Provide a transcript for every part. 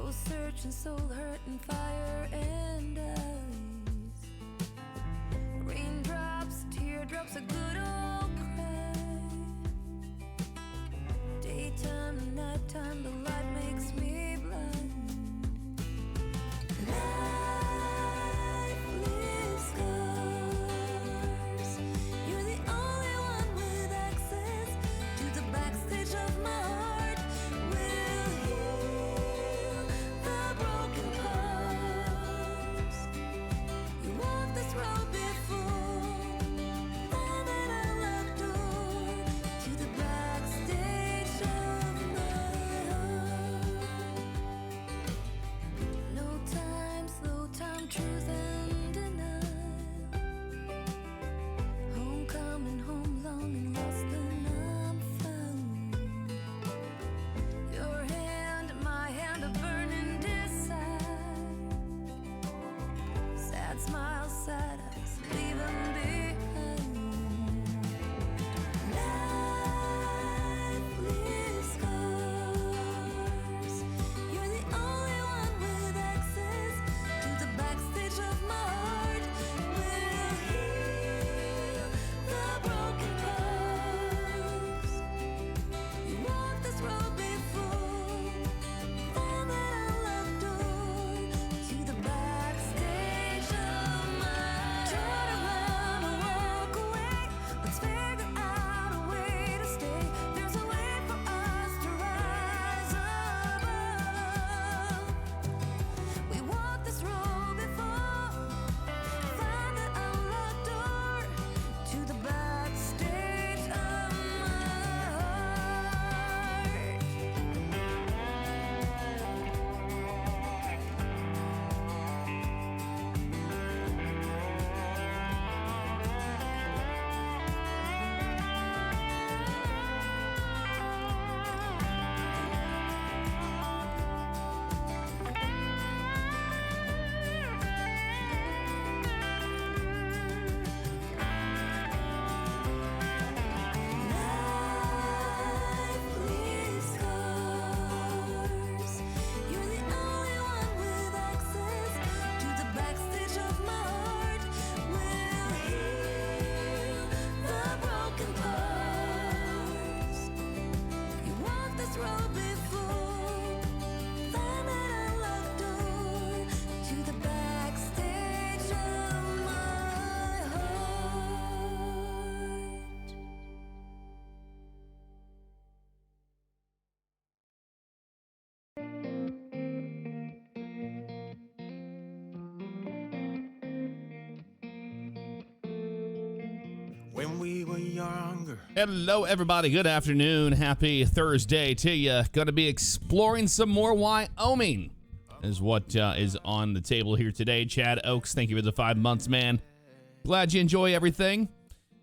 Soul searching, soul hurting, fire and ice. Raindrops, teardrops, a good old cry. Daytime and nighttime, the light makes me blind. Life leaves scars. You're the only one with access to the backstage of my heart. We'll heal the broken parts. You walked this road before, found an unlocked door to the backstage of my heart. No time, slow time, truth and denial. Homecoming, home longing, lost and I'm found. Your hand, my hand, a burning desire. Sad smiles, sad eyes, leave 'em behind. Life leaves scars. You're the only one with access to the backstage of my heart. We'll heal the broken parts. You walked this road before, found that unlocked door to the backstage of my heart. Try to run or walk away, let's figure out a way to stay. There's a way for us to rise above. We walked this road before, found that unlocked door to the backstage of my heart. Life leaves scars. You're the only one with access to the backstage of my heart. We'll heal the broken parts. You walked this road before, found that unlocked door to the backstage of my heart. When we were younger. Hello, everybody. Good afternoon. Happy Thursday to you. Going to be exploring some more Wyoming is what is on the table here today. Chad Oakes, thank you for the 5 months, man. Glad you enjoy everything.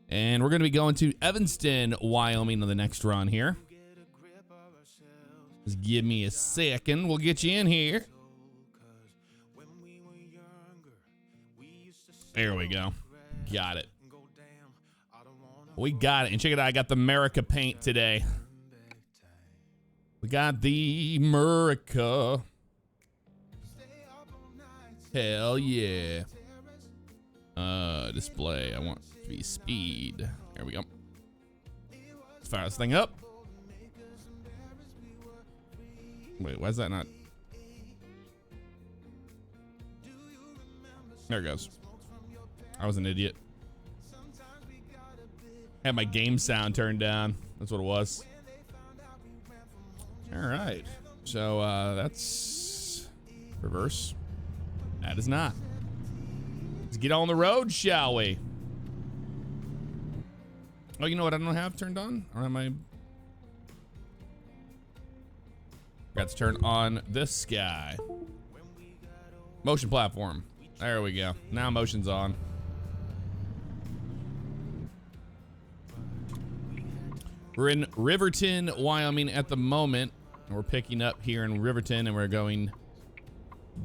And we're going to be going to Evanston, Wyoming on the next run here. Just give me a second. We'll get you in here. There we go. Got it. We got it. And check it out. I got the America paint today. We got the America. Hell yeah. Display. I want it to be speed. There we go. Let's fire this thing up. Wait, why is that not? There it goes. I was an idiot. Had my game sound turned down. That's what it was. All right. So that's reverse. That is not. Let's get on the road, shall we? Oh, you know what I don't have turned on? Or am I? Got to turn on this guy. Motion platform. There we go. Now motion's on. We're in Riverton, Wyoming at the moment. We're picking up here in Riverton and we're going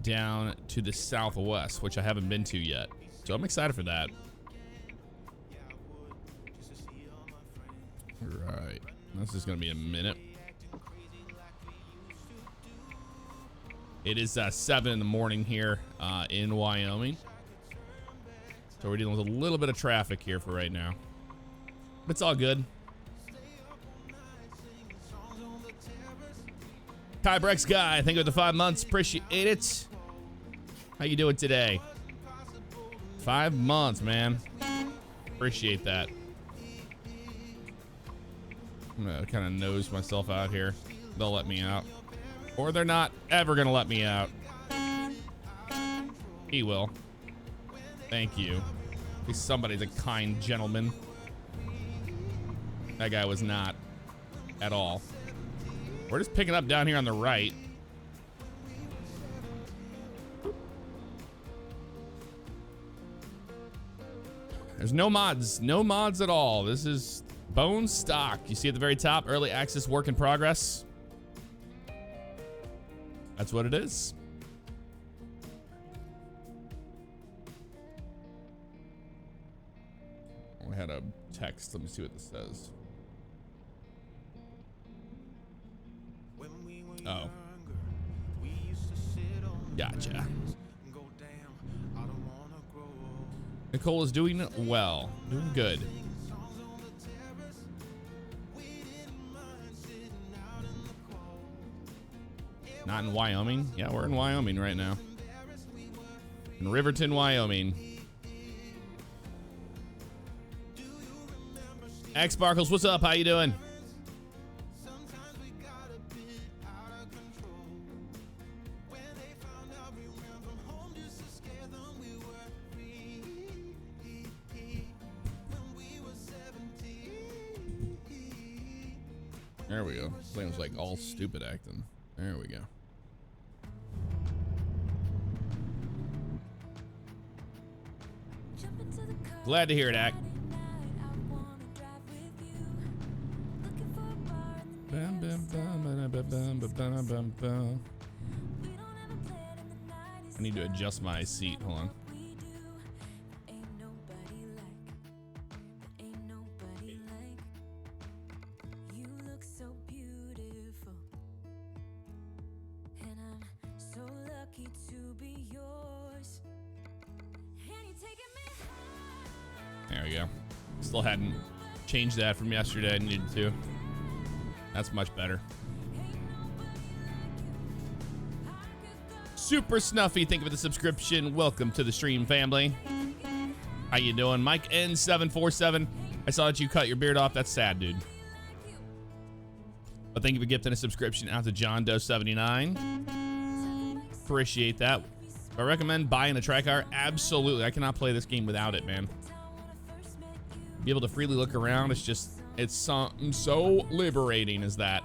down to the southwest, which I haven't been to yet. So I'm excited for that. All right. This is going to be a minute. It is 7 in the morning here in Wyoming. So we're dealing with a little bit of traffic here for right now. But it's all good. Kybrex Guy, thank you for the 5 months. Appreciate it. How you doing today? 5 months, man. Appreciate that. I'm gonna kind of nose myself out here. They'll let me out. Or they're not ever gonna let me out. He will. Thank you. At least somebody's a kind gentleman. That guy was not at all. We're just picking up down here on the right. There's no mods. No mods at all. This is bone stock. You see at the very top, early access work in progress. That's what it is. I had a text. Let me see what this says. Oh. Gotcha. Nicole is doing well. Doing good. Not in Wyoming? Yeah, we're in Wyoming right now. In Riverton, Wyoming. X Sparkles, what's up? How you doing? There we go. This thing was like all stupid acting. There we go. Glad to hear it, Act. I need to adjust my seat. Hold on. There we go. Still hadn't changed that from yesterday. I needed to. That's much better. Super Snuffy, thank you for the subscription. Welcome to the stream, family. How you doing? Mike N747. I saw that you cut your beard off. That's sad, dude. But thank you for gifting a subscription out to John Doe 79. Appreciate that. I recommend buying a Tricar. Absolutely. I cannot play this game without it, man. Be able to freely look around. It's just, it's something so liberating as that.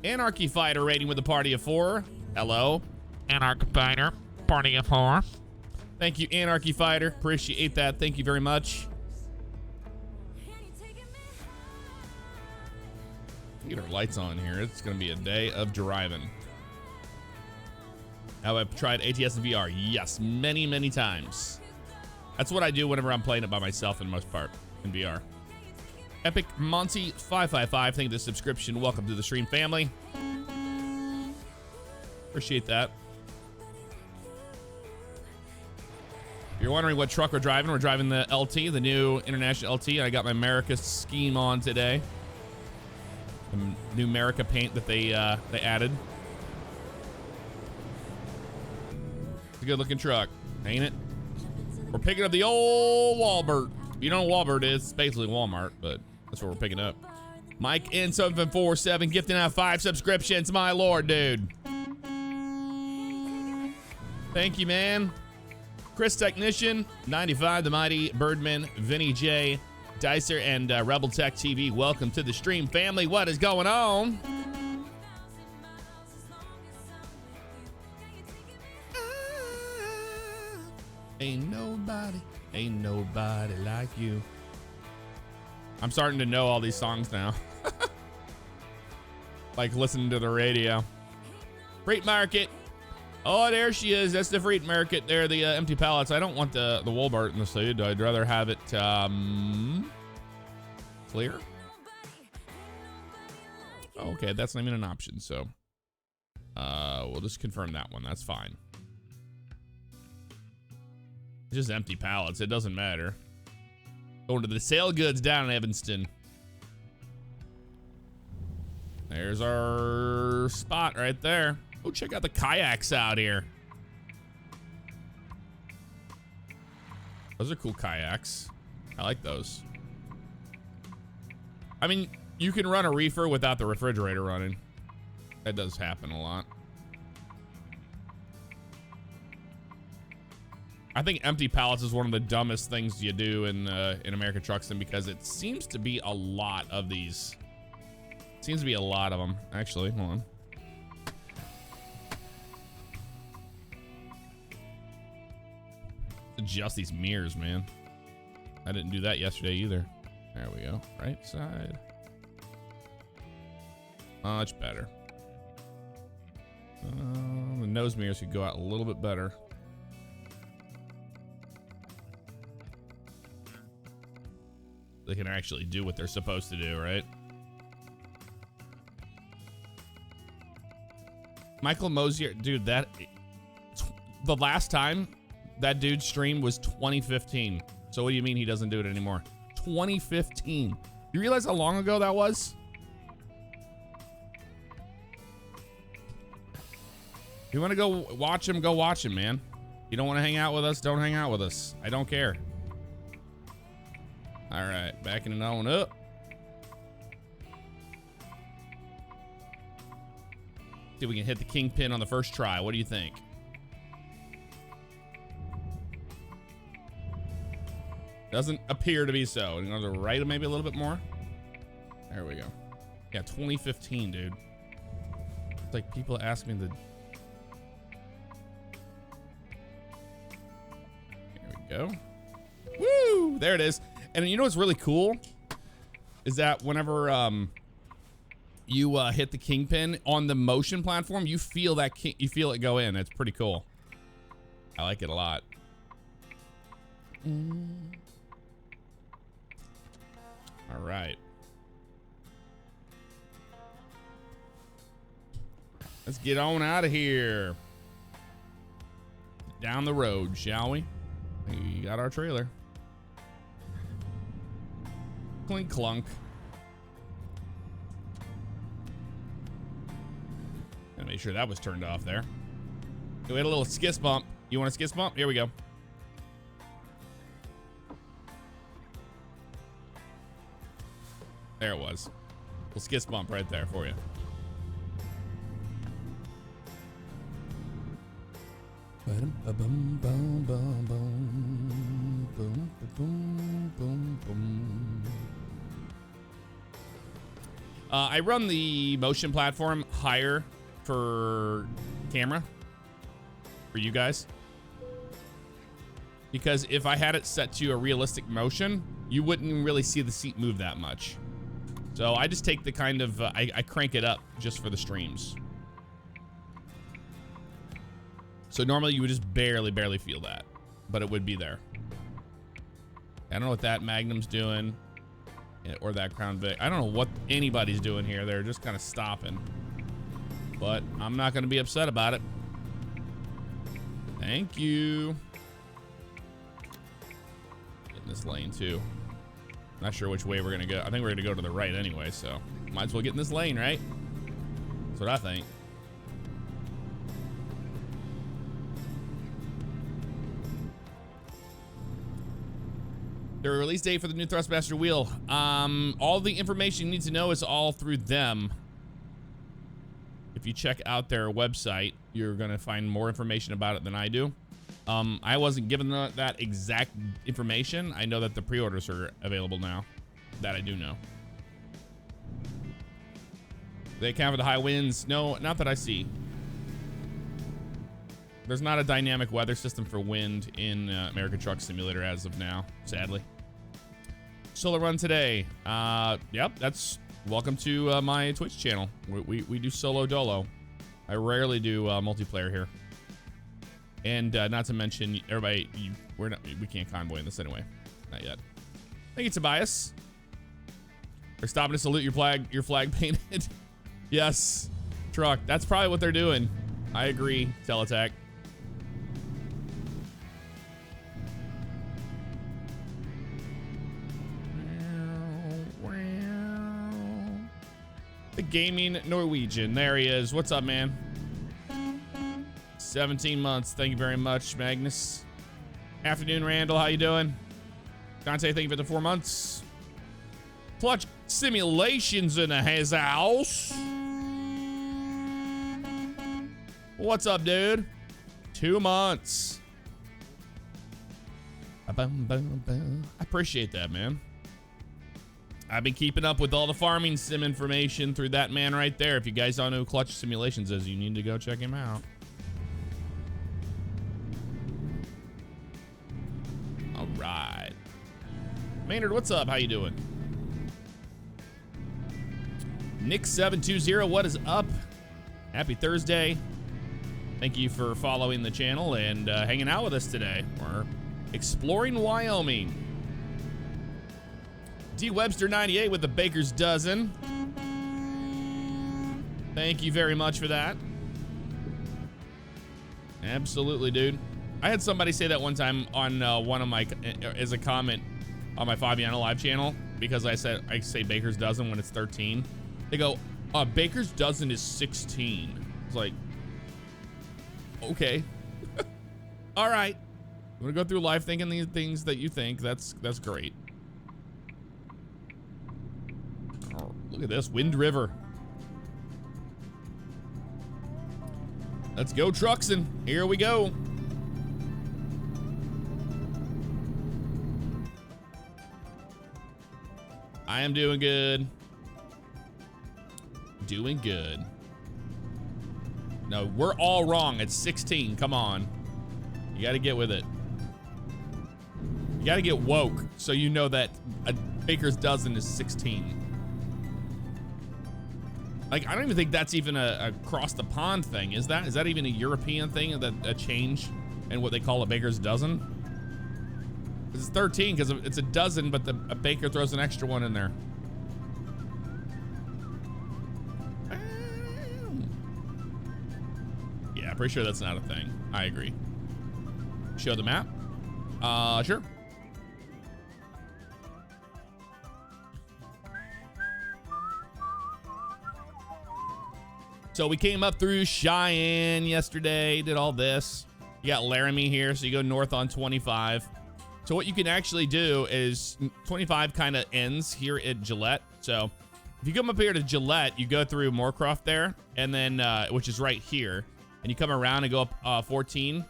Anarchy Fighter rating with a party of 4. Hello. Anarchy Fighter, party of 4. Thank you, Anarchy Fighter. Appreciate that. Thank you very much. Get our lights on here. It's going to be a day of driving. Have I tried ATS and VR? Yes, many, many times. That's what I do whenever I'm playing it by myself in the most part in VR. Epic Monty 555, thank you for the subscription. Welcome to the stream, family. Appreciate that. If you're wondering what truck we're driving the LT, the new International LT. I got my America scheme on today. The new America paint that they added. It's a good looking truck, ain't it? We're picking up the old Walmart. You know what Walmart is? It's basically Walmart, but that's what we're picking up. Mike N747 gifting out 5 subscriptions. My lord, dude. Thank you, man. Chris Technician, 95, the mighty Birdman, Vinny J, Dicer, and Rebel Tech TV. Welcome to the stream, family. What is going on? Ain't nobody like you. I'm starting to know all these songs now. Like listening to the radio. Freight Market. Oh, there she is. That's the Freight Market there, the empty pallets. I don't want the Walmart in the side. I'd rather have it clear. Okay, that's not even an option, so. We'll just confirm that one. That's fine. Just empty pallets. It doesn't matter. Going to the sale goods down in Evanston. There's our spot right there. Oh, check out the kayaks out here. Those are cool kayaks. I like those. I mean, you can run a reefer without the refrigerator running. That does happen a lot. I think empty pallets is one of the dumbest things you do in American Trucks, because it seems to be a lot of these. Seems to be a lot of them. Actually, hold on. Adjust these mirrors, man. I didn't do that yesterday either. There we go. Right side. Much better. The nose mirrors could go out a little bit better. They can actually do what they're supposed to do, right? Michael Mosier, dude, the last time that dude streamed was 2015. So what do you mean he doesn't do it anymore? 2015. You realize how long ago that was? If you want to go watch him, man. You don't want to hang out with us, don't hang out with us. I don't care. All right, backing it on up. See if we can hit the kingpin on the first try. What do you think? Doesn't appear to be so. You know, to the right maybe a little bit more. There we go. Yeah, 2015, dude. It's like people ask me the... There we go. Woo! There it is. And you know what's really cool? Is that whenever you hit the kingpin on the motion platform, you feel that you feel it go in. It's pretty cool. I like it a lot. All right. Let's get on out of here. Down the road, shall we? We got our trailer. Clink clunk. Gotta make sure that was turned off there. We had a little skiss bump. You want a skiss bump? Here we go. There it was. Little skiss bump right there for you. I run the motion platform higher for camera for you guys, because if I had it set to a realistic motion, you wouldn't really see the seat move that much. So I just take the kind of I crank it up just for the streams. So normally you would just barely feel that, but it would be there. I don't know what that Magnum's doing, or that Crown Vic. I don't know what anybody's doing here. They're just kind of stopping, but I'm not going to be upset about it. Thank you. Get in this lane too. Not sure which way we're going to go. I think we're going to go to the right anyway, so might as well get in this lane, right? That's what I think. The release date for the new Thrustmaster wheel. All the information you need to know is all through them. If you check out their website, you're gonna find more information about it than I do. I wasn't given that exact information. I know that the pre-orders are available now. That I do know. They account for the high winds. No, not that I see. There's not a dynamic weather system for wind in American Truck Simulator as of now, sadly. Solo run today. Yep, that's welcome to my Twitch channel. We do solo dolo. I rarely do multiplayer here. And not to mention, everybody, we can't convoy in this anyway. Not yet. Thank you, Tobias. For stopping to salute your flag painted. Yes. truck. That's probably what they're doing. I agree, Teletac. The gaming Norwegian. There he is. What's up, man? 17 months. Thank you very much, Magnus. Afternoon, Randall. How you doing? Dante, thank you for the 4 months. Clutch Simulations in his house. What's up, dude? 2 months. I appreciate that, man. I've been keeping up with all the farming sim information through that man right there. If you guys don't know who Clutch Simulations is, you need to go check him out. All right. Maynard, what's up? How you doing? Nick720, what is up? Happy Thursday. Thank you for following the channel and hanging out with us today. We're exploring Wyoming. D Webster 98 with the Baker's Dozen. Thank you very much for that. Absolutely, dude. I had somebody say that one time on one of my, as a comment on my Fabiano live channel, because I say Baker's Dozen when it's 13. They go, Baker's Dozen is 16. It's like, okay. All right. You want to go through life thinking these things that you think. That's great. Oh, look at this. Wind River. Let's go, Truxin. Here we go. I am doing good. Doing good. No, we're all wrong. It's 16. Come on. You got to get with it. You got to get woke so you know that a Baker's Dozen is 16. Like, I don't even think that's even a across the pond thing. Is that? Is that even a European thing? That a change in what they call a Baker's Dozen? It's 13 because it's a dozen, but a baker throws an extra one in there. Yeah, pretty sure that's not a thing. I agree. Show the map. Sure. So we came up through Cheyenne yesterday, did all this. You got Laramie here, so you go north on 25. So what you can actually do is 25 kind of ends here at Gillette. So if you come up here to Gillette, you go through Moorcroft there, and then which is right here, and you come around and go up 14.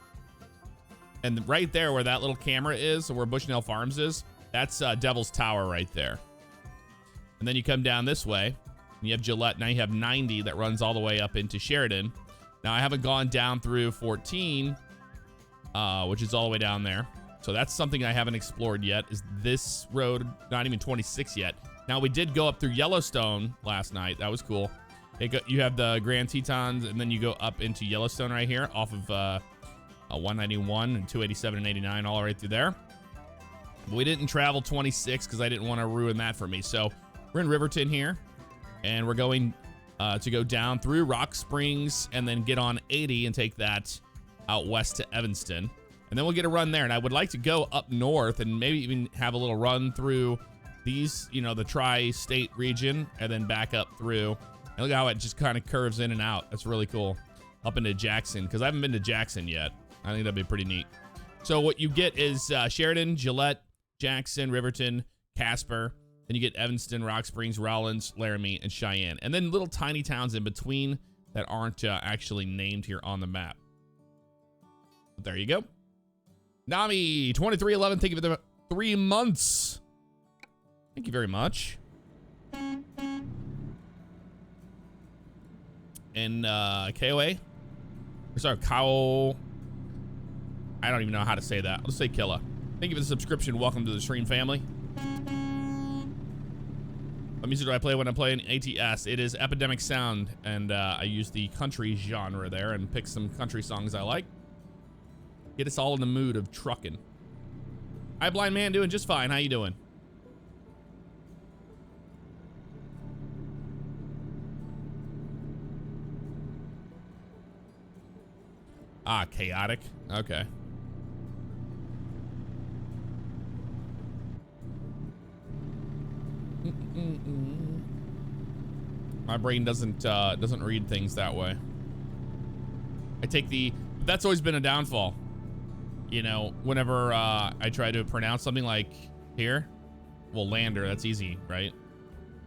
And right there where that little camera is, or where Bushnell Farms is, that's Devil's Tower right there. And then you come down this way, and you have Gillette. Now you have 90 that runs all the way up into Sheridan. Now I haven't gone down through 14, which is all the way down there. So that's something I haven't explored yet, is this road, not even 26 yet. Now we did go up through Yellowstone last night. That was cool. You have the Grand Tetons, and then you go up into Yellowstone right here off of 191 and 287 and 89, all right through there. But we didn't travel 26 because I didn't want to ruin that for me. So we're in Riverton here, and we're going to go down through Rock Springs and then get on 80 and take that out west to Evanston. And then we'll get a run there. And I would like to go up north and maybe even have a little run through these, you know, the tri-state region, and then back up through. And look how it just kind of curves in and out. That's really cool. Up into Jackson, because I haven't been to Jackson yet. I think that'd be pretty neat. So what you get is Sheridan, Gillette, Jackson, Riverton, Casper. Then you get Evanston, Rock Springs, Rollins, Laramie, and Cheyenne. And then little tiny towns in between that aren't actually named here on the map. But there you go. Nami 2311, thank you for the 3 months. Thank you very much. And KOA, or sorry, Kao. I don't even know how to say that. Let's say Killa. Thank you for the subscription. Welcome to the stream family. What music do I play when I'm playing ATS? It is Epidemic Sound, and I use the country genre there and pick some country songs I like. Get us all in the mood of trucking. Hi, Blind Man, doing just fine. How you doing? Ah, chaotic. Okay. My brain doesn't read things that way. That's always been a downfall. You know, whenever I try to pronounce something like here, well, Lander, that's easy, right?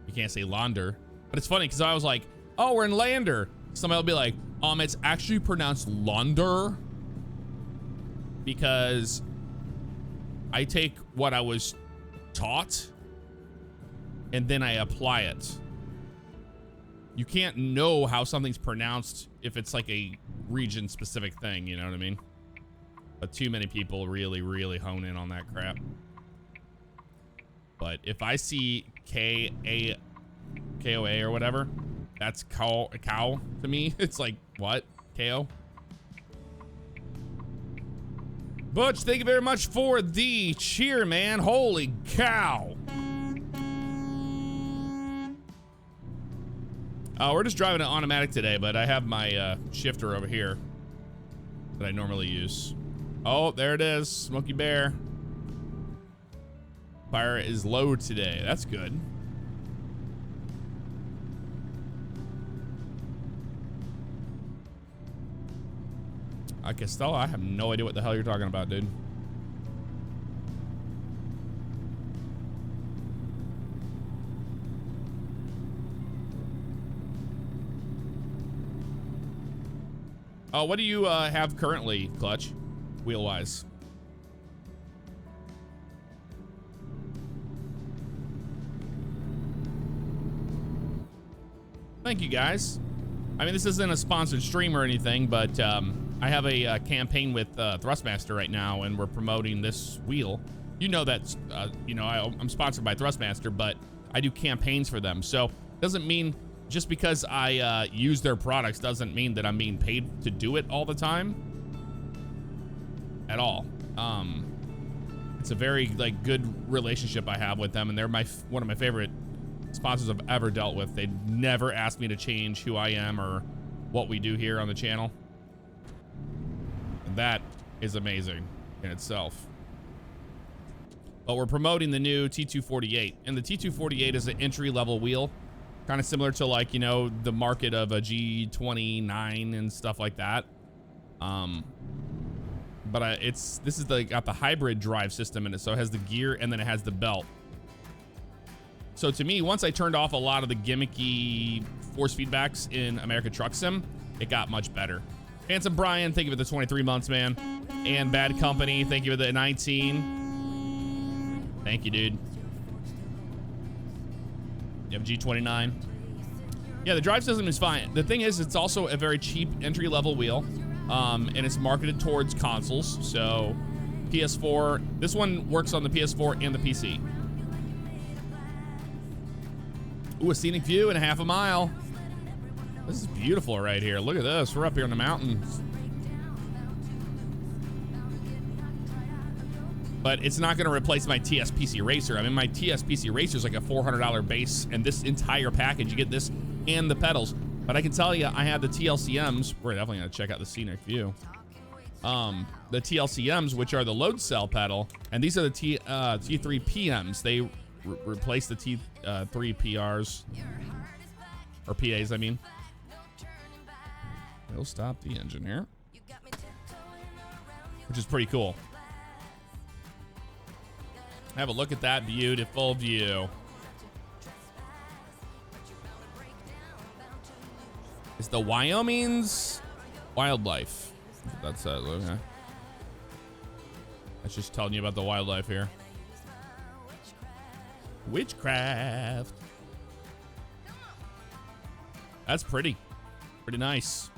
You can't say Launder. But it's funny because I was like, oh, we're in Lander. Somebody will be like, it's actually pronounced Launder. Because I take what I was taught and then I apply it. You can't know how something's pronounced if it's like a region specific thing, you know what I mean? But too many people really, really hone in on that crap. But if I see KOA or whatever, that's cow to me. It's like, what? KO? Butch, thank you very much for the cheer, man. Holy cow. We're just driving it automatic today, but I have my shifter over here that I normally use. Oh, there it is. Smokey Bear. Fire is low today. That's good. Costello, I have no idea what the hell you're talking about, dude. Oh, what do you have currently, Clutch, wheel-wise? Thank you, guys. I mean, this isn't a sponsored stream or anything, but I have a campaign with Thrustmaster right now, and we're promoting this wheel. You know that, you know, I'm sponsored by Thrustmaster, but I do campaigns for them. So doesn't mean just because I use their products doesn't mean that I'm being paid to do it all the time. At all. It's a very like good relationship I have with them, and they're one of my favorite sponsors I've ever dealt with. They never asked me to change who I am or what we do here on the channel. And that is amazing in itself. But we're promoting the new T248, and the T248 is an entry-level wheel, kind of similar to, like, you know, the market of a G29 and stuff like that. But this is got the hybrid drive system in it, so it has the gear and then it has the belt. So to me, once I turned off a lot of the gimmicky force feedbacks in America Truck Sim, it got much better. Handsome Brian, thank you for the 23 months, man. And Bad Company, thank you for the 19. Thank you, dude. You have G29. Yeah, the drive system is fine. The thing is, it's also a very cheap entry-level wheel, and it's marketed towards consoles. So PS4, this one works on the PS4 and the PC. Ooh, a scenic view and a half a mile. This is beautiful right here. Look at this. We're up here in the mountains. But it's not going to replace my TS PC Racer. I mean, my TS PC Racer is like a $400 base, and this entire package, you get this and the pedals. But I can tell you, I have the TLCMs. We're definitely going to check out the scenic view. The TLCMs, which are the load cell pedal, and these are the T3 PMs. They replace the T3 PRs, or PAs, I mean. We'll stop the engine here, which is pretty cool. Have a look at that beautiful view. It's the Wyoming's wildlife. That's okay. That's just telling you about the wildlife here. Witchcraft. That's pretty nice.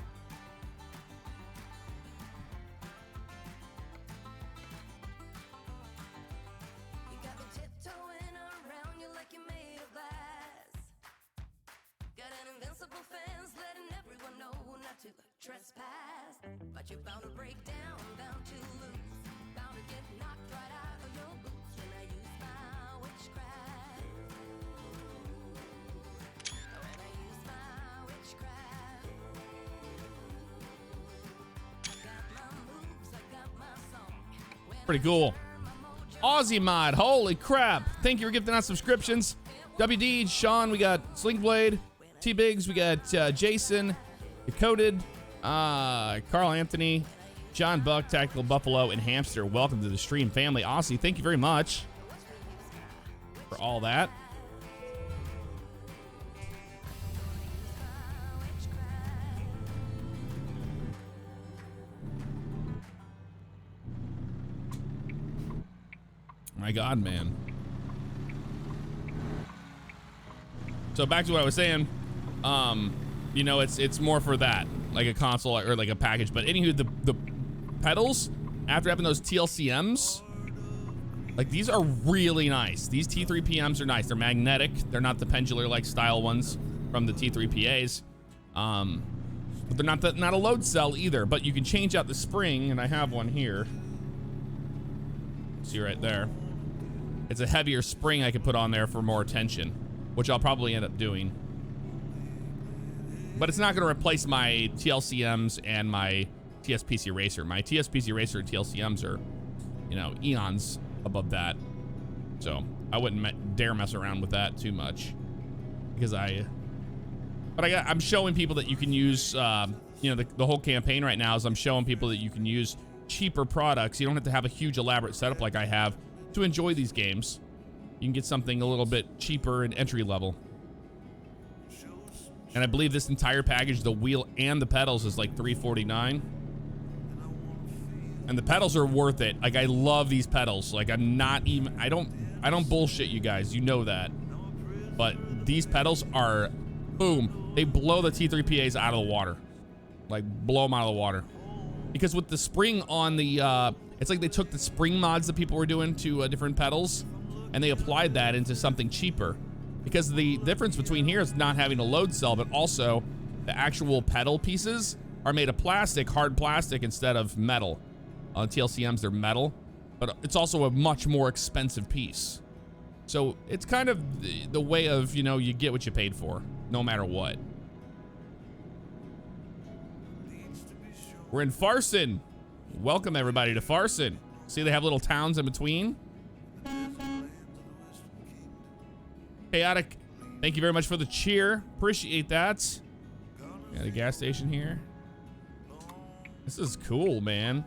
Trespass, but you're bound to break down, bound to lose, bound to get knocked right out of your boots when I use my witchcraft. When I use my witchcraft, I got my Pretty cool. Aussie Mod, holy crap. Thank you for gifting out subscriptions. WD, Sean, we got Slingblade. T-Biggs, we got Jason, Decoded, Carl Anthony, John Buck, Tactical Buffalo, and Hamster. Welcome to the stream, family. Aussie, thank you very much for all that. My God, man. So back to what I was saying, you know, it's more for that, like a console or like a package. But anywho, the pedals, after having those TLCMs, like these are really nice. These T3PMs are nice. They're magnetic. They're not the pendular-like style ones from the T3PAs. But they're not a load cell either. But you can change out the spring, and I have one here. See right there. It's a heavier spring I could put on there for more tension, which I'll probably end up doing. But it's not going to replace my TLCMs and my TSPC Racer. My TSPC Racer and TLCMs are, you know, eons above that. So I wouldn't dare mess around with that too much, because I'm showing people that you can use, you know, the whole campaign right now is I'm showing people that you can use cheaper products. You don't have to have a huge elaborate setup like I have to enjoy these games. You can get something a little bit cheaper and entry level. And I believe this entire package, the wheel and the pedals, is like $349. And the pedals are worth it. Like, I love these pedals. Like, I don't bullshit you guys. You know that. But these pedals are, boom, they blow the T3PAs out of the water. Like, blow them out of the water. Because with the spring on the, it's like they took the spring mods that people were doing to different pedals, and they applied that into something cheaper. Because the difference between here is not having a load cell, but also the actual pedal pieces are made of plastic, hard plastic, instead of metal. On TLCMs, they're metal, but it's also a much more expensive piece. So it's kind of the way of, you know, you get what you paid for, no matter what. We're in Farson. Welcome everybody to Farson. See, they have little towns in between. Chaotic, thank you very much for the cheer. Appreciate that. Got a gas station here. This is cool, man.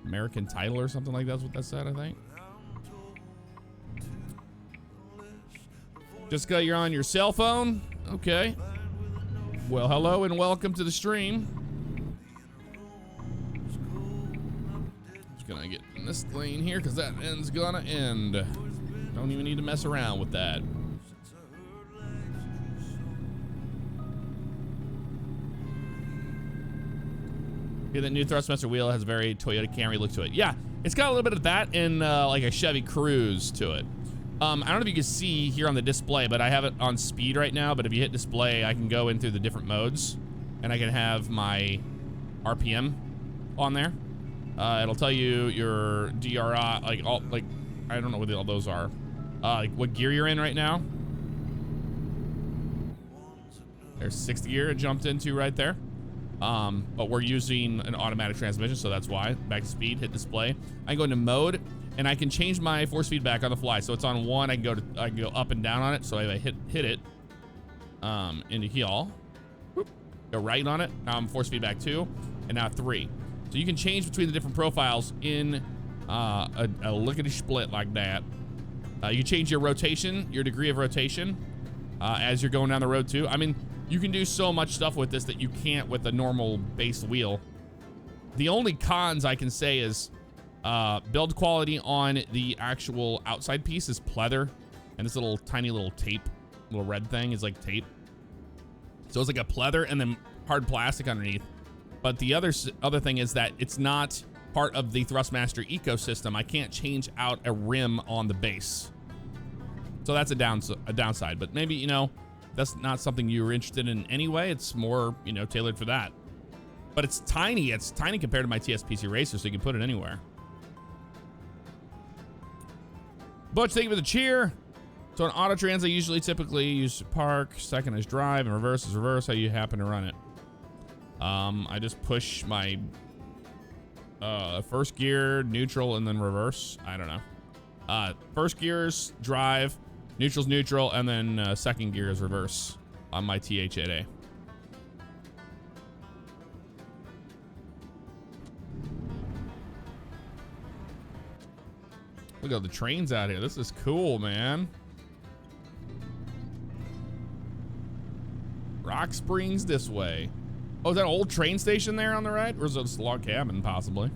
American Title or something like that's what that said, I think. Jessica, you're on your cell phone? Okay. Well, hello and welcome to the stream. Just gonna get in this lane here because that end's gonna end. Don't even need to mess around with that. Yeah, the new Thrustmaster wheel has a very Toyota Camry look to it. Yeah, it's got a little bit of that and like a Chevy Cruze to it. I don't know if you can see here on the display, but I have it on speed right now. But if you hit display, I can go in through the different modes, and I can have my RPM on there. It'll tell you your DRI, like I don't know what all those are. Like what gear you're in right now. There's 6th gear it jumped into right there. But we're using an automatic transmission, so that's why. Back to speed, hit display. I can go into mode, and I can change my force feedback on the fly. So it's on 1. I can go up and down on it. So if I hit it, into heel, whoop, go right on it. Now I'm force feedback 2, and now 3. So you can change between the different profiles in a lickety split like that. You can change your rotation, your degree of rotation, as you're going down the road too. I mean, you can do so much stuff with this that you can't with a normal base wheel. The only cons I can say is build quality on the actual outside piece is pleather, and this little tiny little tape, little red thing is like tape. So it's like a pleather and then hard plastic underneath. But the other thing is that it's not part of the Thrustmaster ecosystem. I can't change out a rim on the base. So that's a downside, but maybe, you know, that's not something you were interested in anyway. It's more, you know, tailored for that. But it's tiny. It's tiny compared to my TSPC Racer, so you can put it anywhere. Butch, thank you for the cheer. So in auto trans, I typically use park, second is drive, and reverse is reverse, how you happen to run it. I just push my First gear, neutral, and then reverse. I don't know. First gear's drive, neutral's neutral, and then second gear is reverse on my TH8A. Look at the trains out here. This is cool, man. Rock Springs this way. Oh, is that an old train station there on the right? Or is it just a log cabin, possibly?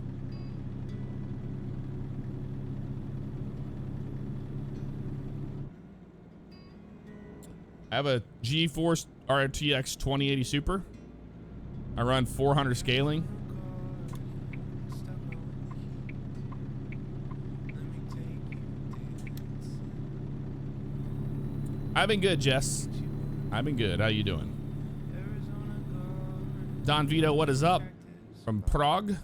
I have a GeForce RTX 2080 Super. I run 400 scaling. I've been good, Jess. I've been good. How you doing? Don Vito, what is up? From Prague.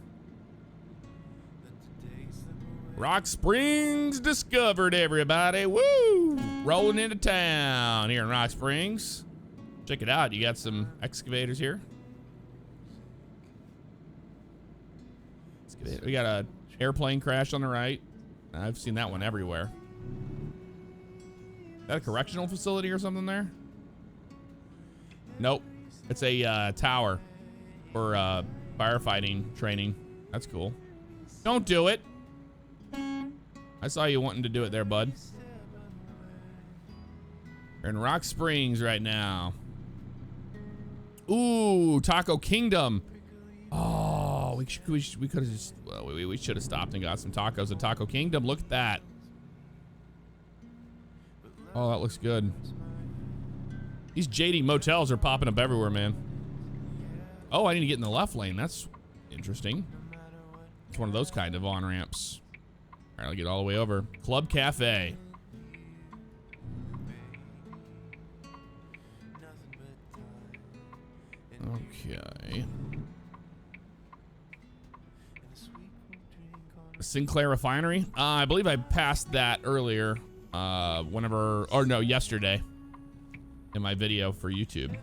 Rock Springs discovered, everybody. Woo! Rolling into town here in Rock Springs. Check it out. You got some excavators here. We got a airplane crash on the right. I've seen that one everywhere. Is that a correctional facility or something there? Nope. It's a tower for firefighting training. That's cool. Don't do it. I saw you wanting to do it there, bud. We're in Rock Springs right now. Ooh, Taco Kingdom. Oh, we could have just, well, we should have stopped and got some tacos at Taco Kingdom. Look at that. Oh, that looks good. These JD motels are popping up everywhere, man. Oh, I need to get in the left lane. That's interesting. It's one of those kind of on-ramps. All right, I'll get all the way over. Club Cafe. Okay. Sinclair Refinery. I believe I passed that earlier. Yesterday in my video for YouTube.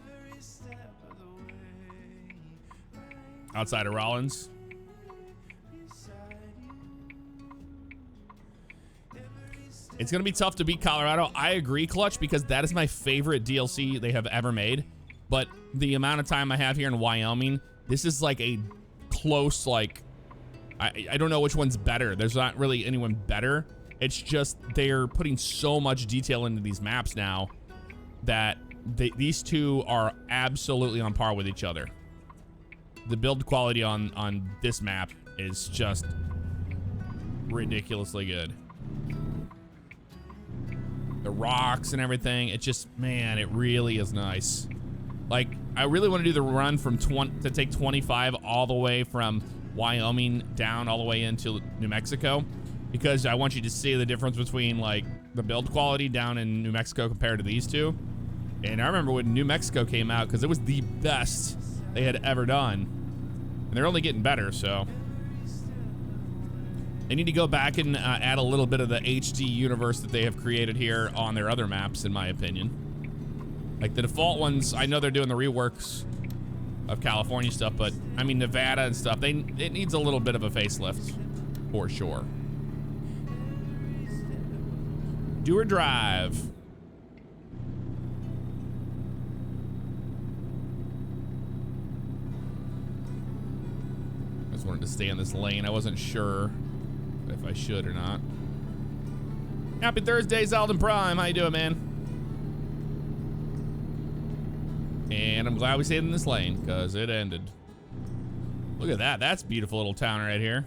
Outside of Rollins. It's going to be tough to beat Colorado. I agree, Clutch, because that is my favorite DLC they have ever made. But the amount of time I have here in Wyoming, this is like a close, like, I don't know which one's better. There's not really anyone better. It's just they're putting so much detail into these maps now that these two are absolutely on par with each other. The build quality on this map is just ridiculously good. The rocks and everything, it just, man, it really is nice. Like, I really want to do the run from to take 25 all the way from Wyoming down all the way into New Mexico, because I want you to see the difference between like the build quality down in New Mexico compared to these two. And I remember when New Mexico came out, because it was the best they had ever done, and they're only getting better. So they need to go back and add a little bit of the HD universe that they have created here on their other maps, in my opinion. Like the default ones, I know they're doing the reworks of California stuff, but I mean Nevada and stuff, it needs a little bit of a facelift for sure. Do or drive. I just wanted to stay in this lane. I wasn't sure if I should or not. Happy Thursday, Zeldin Prime. How you doing, man? And I'm glad we stayed in this lane, because it ended. Look at that. That's a beautiful little town right here.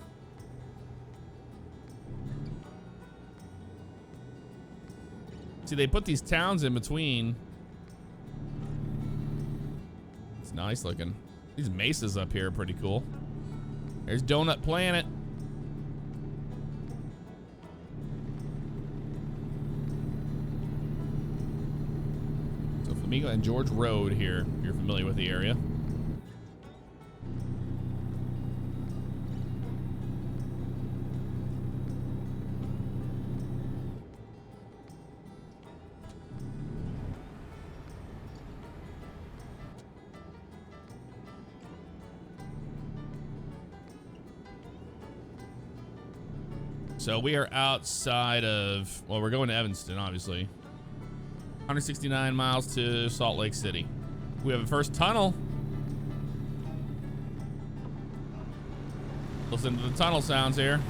See, they put these towns in between. It's nice looking. These mesas up here are pretty cool. There's Donut Planet. So Flamingo and George Road here, if you're familiar with the area. So we are outside of, well, we're going to Evanston, obviously. 169 miles to Salt Lake City. We have a first tunnel. Listen to the tunnel sounds here.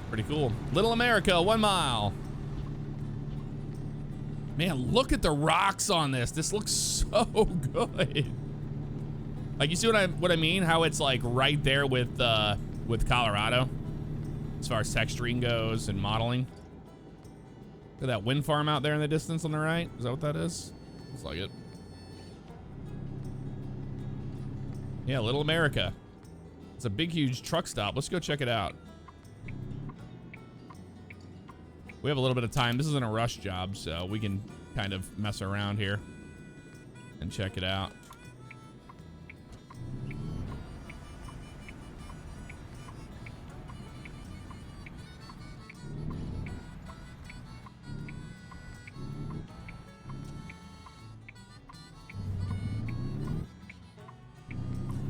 Pretty cool. Little America, 1 mile. Man, look at the rocks on this. This looks so good. Like, you see what I mean? How it's like right there with Colorado, as far as texturing goes and modeling. Look at that wind farm out there in the distance on the right. Is that what that is? Looks like it. Yeah, Little America. It's a big, huge truck stop. Let's go check it out. We have a little bit of time. This isn't a rush job, so we can kind of mess around here and check it out.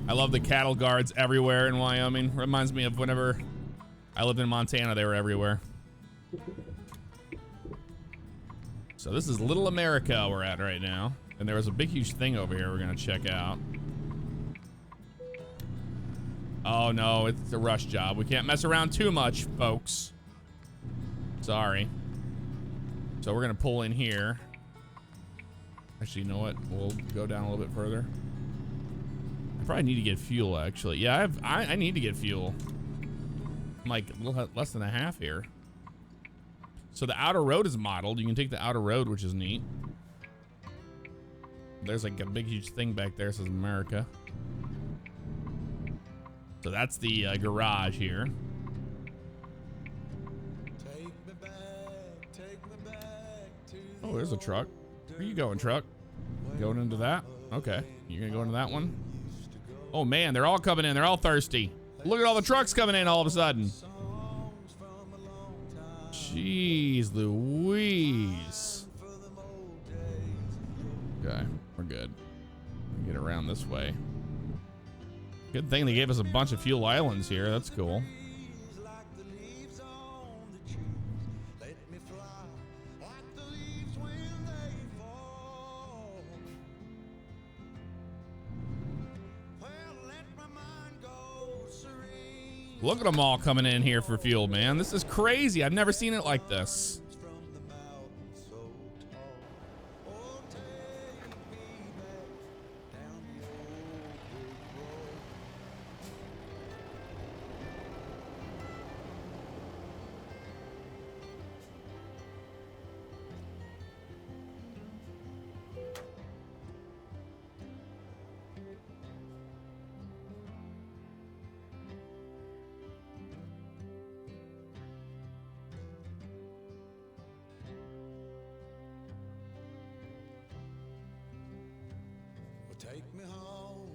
I love the cattle guards everywhere in Wyoming. Reminds me of whenever I lived in Montana, they were everywhere. So this is Little America we're at right now. And there was a big, huge thing over here we're gonna check out. Oh no, it's a rush job. We can't mess around too much, folks. Sorry. So we're gonna pull in here. Actually, you know what? We'll go down a little bit further. I probably need to get fuel, actually. Yeah, I need to get fuel. I'm like a little less than a half here. So the outer road is modeled. You can take the outer road, which is neat. There's like a big, huge thing back there. It says America. So that's the garage here. Oh, there's a truck. Where you going, truck? Going into that? Okay. You're gonna go into that one? Oh man, they're all coming in. They're all thirsty. Look at all the trucks coming in all of a sudden. Jeez Louise. Okay, we're good. Get around this way. Good thing they gave us a bunch of fuel islands here. That's cool. Look at them all coming in here for fuel, man. This is crazy. I've never seen it like this. Take me home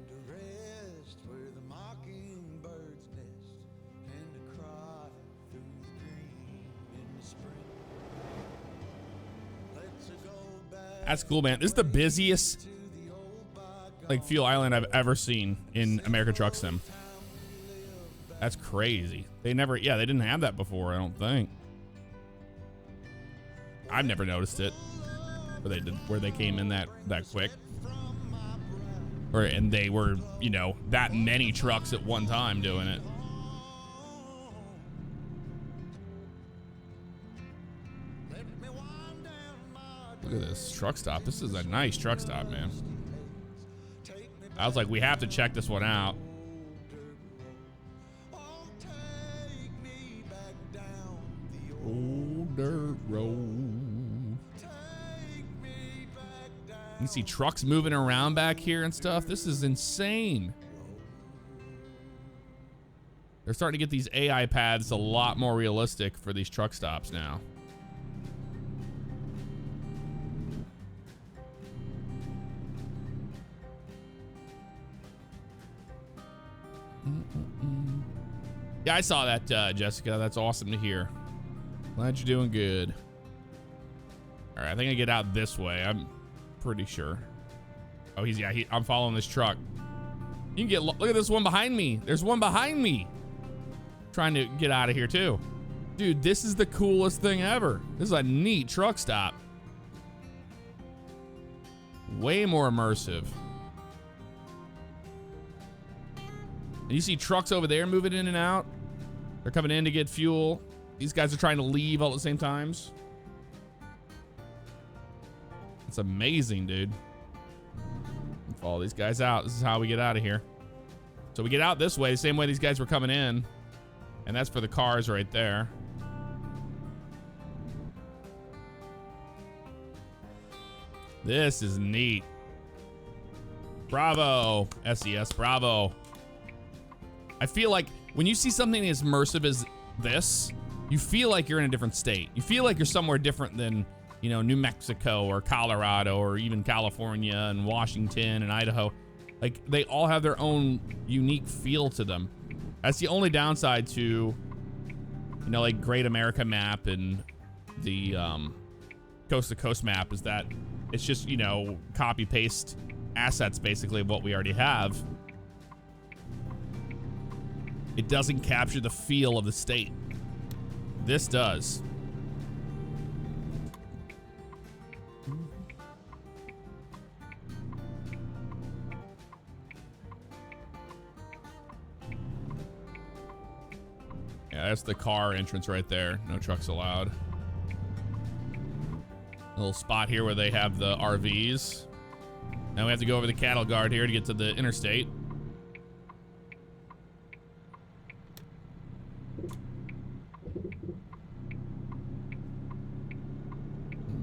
to rest where the mockingbirds nest and to cry through the green in the spring. Let's go back. That's cool, man. This is the busiest like fuel island I've ever seen in America Truck Sim. That's crazy. They didn't have that before, I don't think. I've never noticed it. Where they came in that quick. And they were, you know, that many trucks at one time doing it. Look at this truck stop. This is a nice truck stop, man. I was like, we have to check this one out. Old dirt road. You see trucks moving around back here and stuff. This is insane. They're starting to get these AI paths a lot more realistic for these truck stops now. Yeah, I saw that, Jessica. That's awesome to hear. Glad you're doing good. All right, I think I get out this way. I'm pretty sure. Oh, I'm following this truck. You can look at this one behind me. There's one behind me. Trying to get out of here too. Dude, this is the coolest thing ever. This is a neat truck stop. Way more immersive. And you see trucks over there moving in and out. They're coming in to get fuel. These guys are trying to leave all at the same times. It's amazing, dude. Follow these guys out. This is how we get out of here. So we get out this way, the same way these guys were coming in. And that's for the cars right there. This is neat. Bravo, SES, bravo. I feel like when you see something as immersive as this, you feel like you're in a different state. You feel like you're somewhere different than, you know, New Mexico or Colorado or even California and Washington and Idaho. Like, they all have their own unique feel to them. That's the only downside to, you know, like Great America map and the Coast to Coast map is that it's just, you know, copy paste assets basically of what we already have. It doesn't capture the feel of the state. This does. Yeah, that's the car entrance right there. No trucks allowed. A little spot here where they have the RVs. Now we have to go over the cattle guard here to get to the interstate.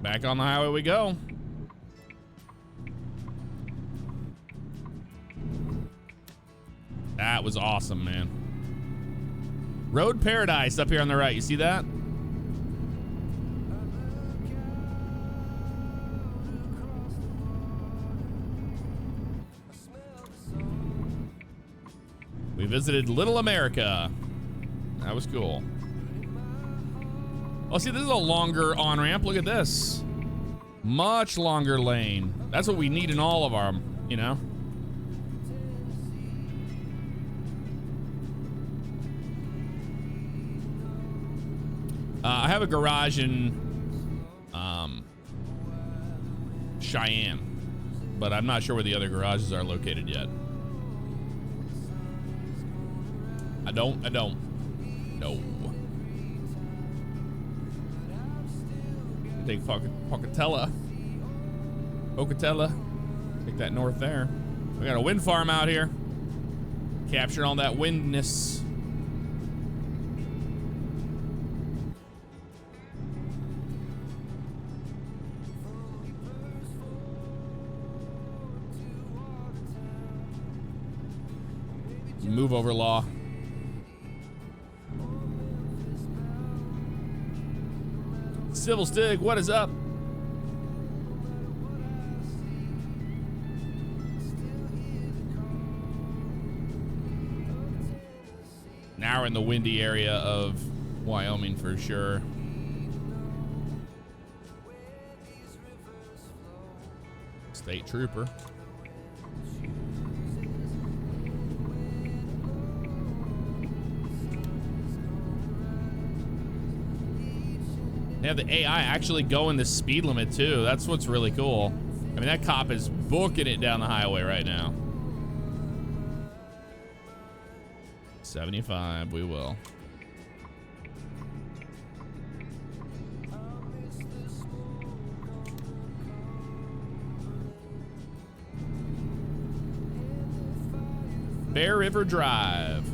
Back on the highway we go. That was awesome, man. Road Paradise up here on the right. You see that? We visited Little America. That was cool. Oh, see, this is a longer on-ramp. Look at this. Much longer lane. That's what we need in all of our, you know? I have a garage in Cheyenne, but I'm not sure where the other garages are located yet. I don't. No. Take Pocatella. Take that north there. We got a wind farm out here. Capturing all that windness. Move over law. Civil Stig, what is up? Now we're in the windy area of Wyoming for sure. State Trooper. They have the AI actually going the speed limit too. That's what's really cool. I mean, that cop is booking it down the highway right now. 75, we will. Bear River Drive.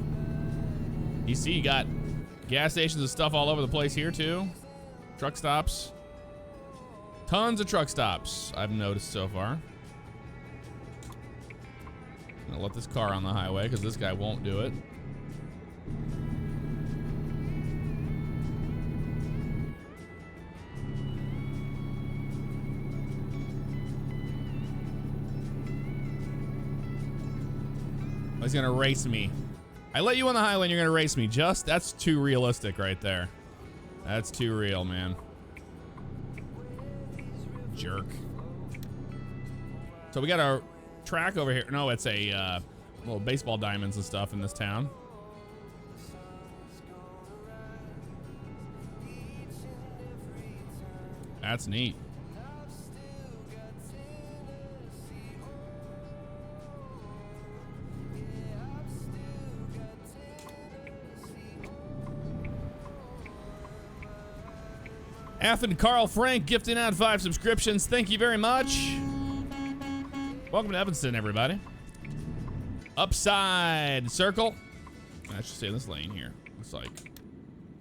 You see, you got gas stations and stuff all over the place here too. Truck stops. Tons of truck stops I've noticed so far. I'm gonna let this car on the highway because this guy won't do it. Oh, he's gonna race me. I let you on the highway and you're gonna race me. That's too realistic right there. That's too real, man. Jerk. So we got our track over here. No, it's a little baseball diamonds and stuff in this town. That's neat. Athen Carl Frank gifting out 5 subscriptions. Thank you very much. Welcome to Evanston, everybody. Upside circle. I should stay in this lane here. Looks like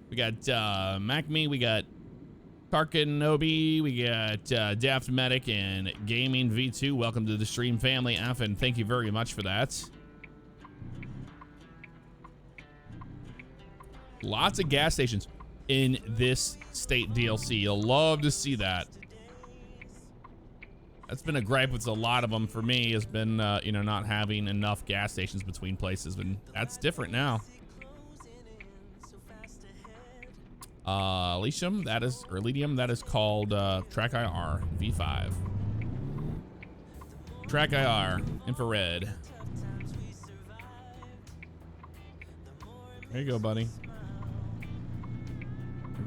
we got MacMe, we got Karkanobi, we got Daft Medic and Gaming V2. Welcome to the stream family, Athen. Thank you very much for that. Lots of gas stations in this state DLC. You'll love to see that. That's been a gripe with a lot of them for me, has been, you know, not having enough gas stations between places, and that's different now. Lithium, that is called Track IR V5. Track IR, infrared. There you go, buddy.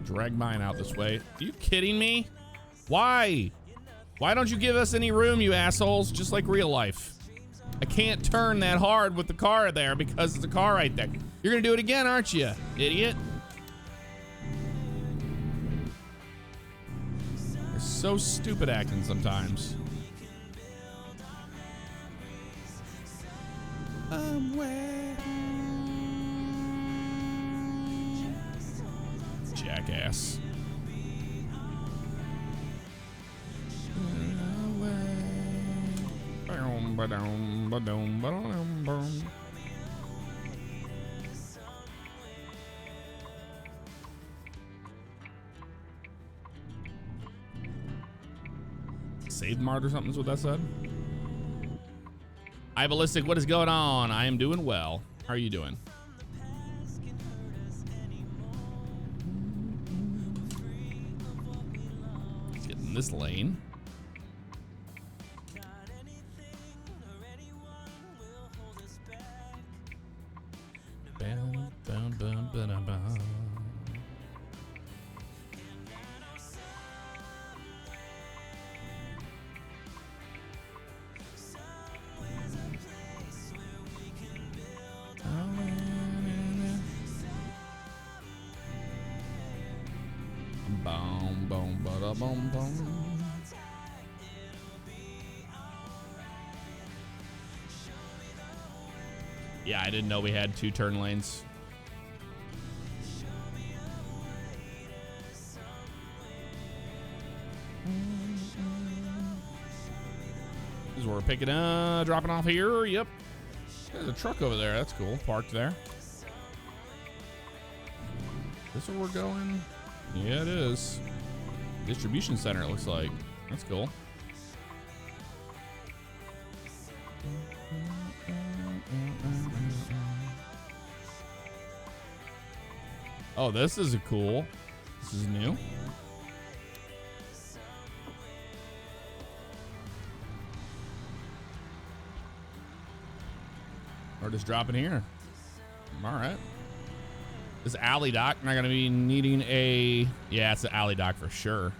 Drag mine out this way. Are you kidding me? Why? Why don't you give us any room, you assholes? Just like real life. I can't turn that hard with the car there because there's a car right there. You're gonna do it again, aren't you, idiot? They're so stupid acting sometimes. Jackass. Save Mart or something is what that said. Hi, Ballistic, what is going on? I am doing well. How are you doing? Let's get in this lane. Boom, boom, bada, boom, boom. Yeah, I didn't know we had 2 turn lanes. This is where we're picking up, dropping off here. Yep. There's a truck over there. That's cool. Parked there. This is where we're going? Yeah, it is. Distribution center, it looks like. That's cool. Oh, this is cool. This is new. Or just drop it here. All right. This alley dock, not gonna be needing a, yeah, it's an alley dock for sure.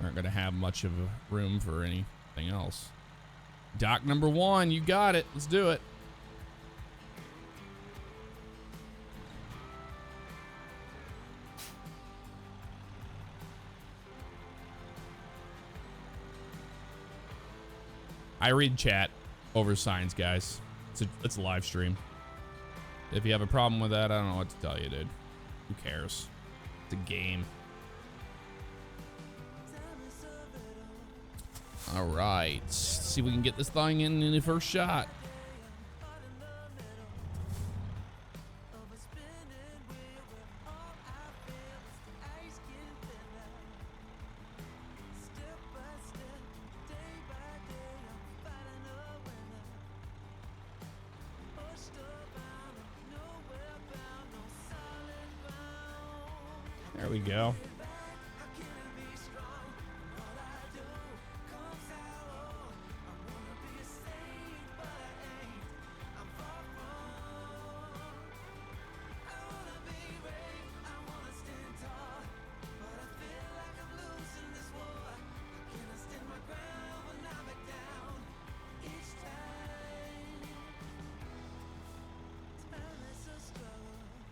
Aren't gonna have much of a room for anything else. Dock number 1, you got it. Let's do it. I read chat over signs, guys. It's a live stream. If you have a problem with that, I don't know what to tell you, dude. Who cares? It's a game. All right. Let's see if we can get this thing in the first shot. we go.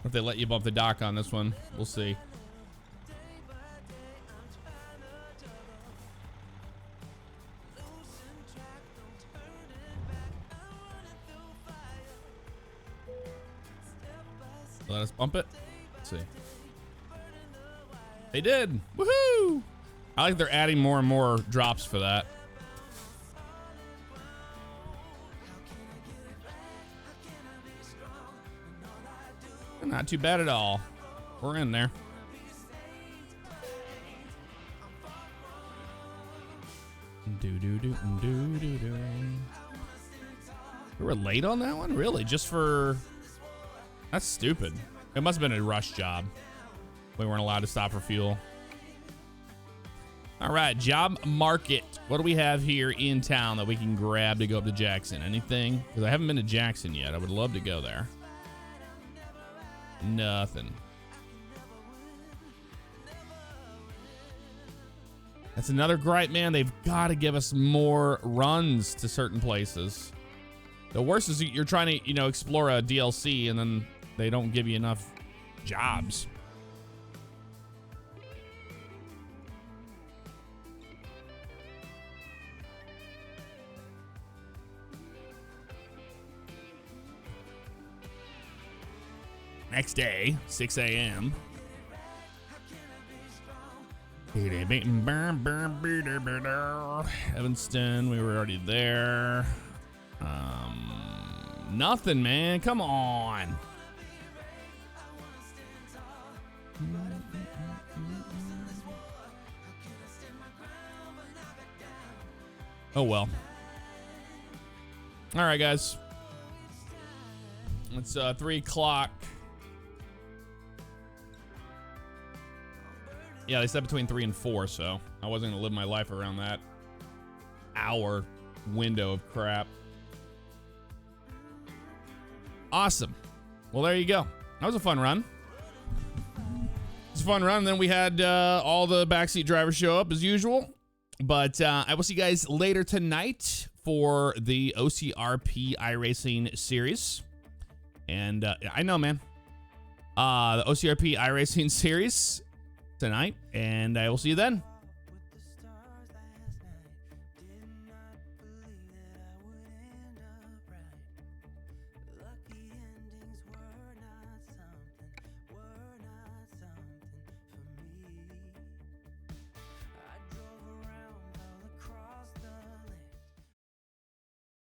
If they let you bump the dock on this one, we'll see. Let us bump it. Let's see. They did. Woohoo! I like they're adding more and more drops for that. Not too bad at all. We're in there. We were late on that one? Really? Just for... That's stupid. It must have been a rush job. We weren't allowed to stop for fuel. All right, job market. What do we have here in town that we can grab to go up to Jackson? Anything? Because I haven't been to Jackson yet. I would love to go there. Nothing. That's another gripe, man. They've got to give us more runs to certain places. The worst is you're trying to, you know, explore a DLC and then they don't give you enough jobs. Next day, 6 a.m. Evanston, we were already there. Nothing, man. Come on. Oh, well. All right, guys. It's 3 o'clock. Yeah, they said between 3 and 4, so I wasn't gonna live my life around that hour window of crap. Awesome. Well, there you go. That was a fun run. It's a fun run. Then we had all the backseat drivers show up as usual. But I will see you guys later tonight for the OCRP iRacing series. And I know, man. The OCRP iRacing series tonight, and I will see you then.